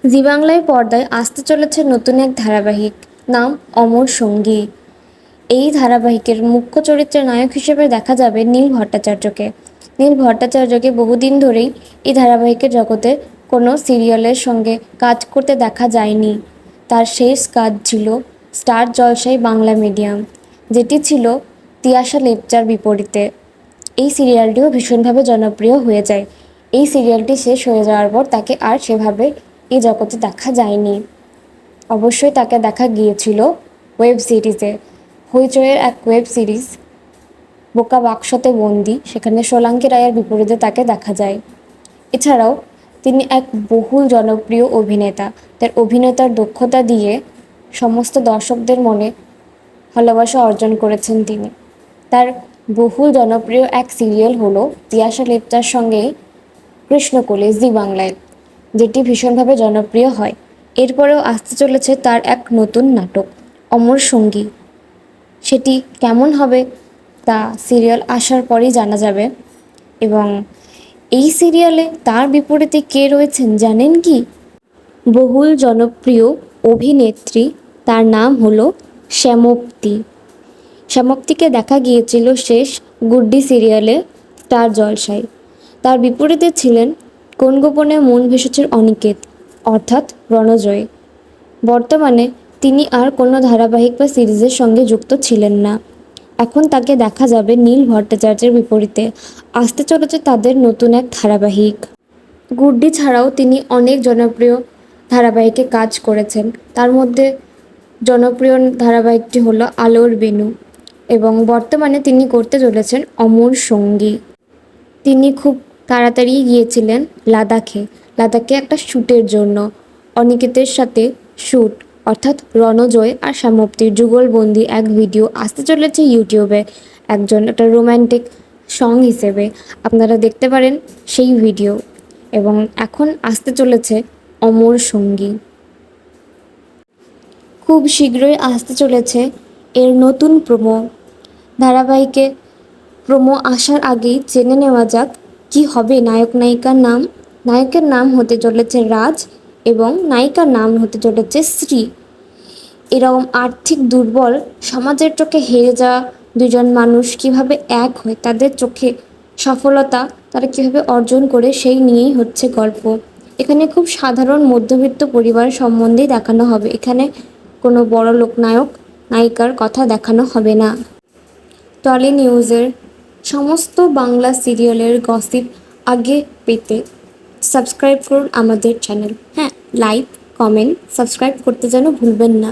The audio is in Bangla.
জি বাংলায় পর্দায় আসতে চলেছে নতুন এক ধারাবাহিক, নাম অমর সঙ্গী। এই ধারাবাহিকের মুখ্য চরিত্রের নায়ক হিসেবে দেখা যাবে নীল ভট্টাচার্যকে। নীল ভট্টাচার্যকে বহুদিন ধরেই এই ধারাবাহিকের জগতে কোনো সিরিয়ালের সঙ্গে কাজ করতে দেখা যায়নি। তার শেষ কাজ ছিল স্টার জলসায় বাংলা মিডিয়াম, যেটি ছিল তিয়াশা লেপচার বিপরীতে। এই সিরিয়ালটিও ভীষণভাবে জনপ্রিয় হয়ে যায়। এই সিরিয়ালটি শেষ হয়ে যাওয়ার পর তাকে আর সেভাবে এই জগতে দেখা যায়নি। অবশ্যই তাকে দেখা গিয়েছিল ওয়েব সিরিজে। হইচইয়ের এক ওয়েব সিরিজ বোকা বাক্সতে বন্দি, সেখানে সোলাঙ্কি রায়ের বিপরীতে তাকে দেখা যায়। এছাড়াও তিনি এক বহুল জনপ্রিয় অভিনেতা। তার অভিনেতার দক্ষতা দিয়ে সমস্ত দর্শকদের মনে ভালোবাসা অর্জন করেছেন তিনি। তার বহুল জনপ্রিয় এক সিরিয়াল হলো তিয়াশা লেপচার সঙ্গে কৃষ্ণকলি, জি বাংলায়, যেটি ভীষণভাবে জনপ্রিয় হয়। এরপরেও আসতে চলেছে তার এক নতুন নাটক অমর সঙ্গী। সেটি কেমন হবে তা সিরিয়াল আসার পরেই জানা যাবে। এবং এই সিরিয়ালে তার বিপরীতে কে রয়েছেন জানেন কি? বহুল জনপ্রিয় অভিনেত্রী, তার নাম হলো শ্যামপ্তি। শ্যামপ্তিকে দেখা গিয়েছিল শেষ গুড্ডি সিরিয়ালে স্টার জলসায়। তার বিপরীতে ছিলেন কোন গোপনে মন ভেসেছে অনিকেত, অর্থাৎ রণজয়। বর্তমানে তিনি আর কোনো ধারাবাহিক বা সিরিজের সঙ্গে যুক্ত ছিলেন না। এখন তাকে দেখা যাবে নীল ভট্টাচার্যের বিপরীতে। আসতে চলেছে তাদের নতুন এক ধারাবাহিক। গুড্ডি ছাড়াও তিনি অনেক জনপ্রিয় ধারাবাহিকে কাজ করেছেন। তার মধ্যে জনপ্রিয় ধারাবাহিকটি হলো আলোর বেনু, এবং বর্তমানে তিনি করতে চলেছেন অমর সঙ্গী। তিনি খুব তাড়াতাড়ি গিয়েছিলেন লাদাখে একটা শ্যুটের জন্য। অনিকেতের সাথে শ্যুট, অর্থাৎ রণজয় আর শ্যামপ্তির যুগলবন্দি এক ভিডিও আসতে চলেছে ইউটিউবে একটা রোম্যান্টিক সং হিসেবে। আপনারা দেখতে পারেন সেই ভিডিও। এবং এখন আসতে চলেছে অমর সঙ্গী। খুব শীঘ্রই আসতে চলেছে এর নতুন প্রোমো। ধারাবাহিকে প্রোমো আসার আগেই জেনে নেওয়া যাক কি হবে নায়ক নায়িকার নাম। নায়কের নাম হতে চলেছে রাজ এবং নায়িকার নাম হতে চলেছে শ্রী। এরকম আর্থিক দুর্বল সমাজের চোখে হেরে যাওয়া দুজন মানুষ কিভাবে এক হয়, তাদের চোখে সফলতা তারা কীভাবে অর্জন করে, সেই নিয়েই হচ্ছে গল্প। এখানে খুব সাধারণ মধ্যবিত্ত পরিবার সম্বন্ধেই দেখানো হবে। এখানে কোনো বড় লোক নায়ক নায়িকার কথা দেখানো হবে না। টলি নিউজের সমস্ত বাংলা সিরিয়ালের গসিপ আগে পেতে সাবস্ক্রাইব করুন আমাদের চ্যানেল। হ্যাঁ, লাইক, কমেন্ট, সাবস্ক্রাইব করতে যেন ভুলবেন না।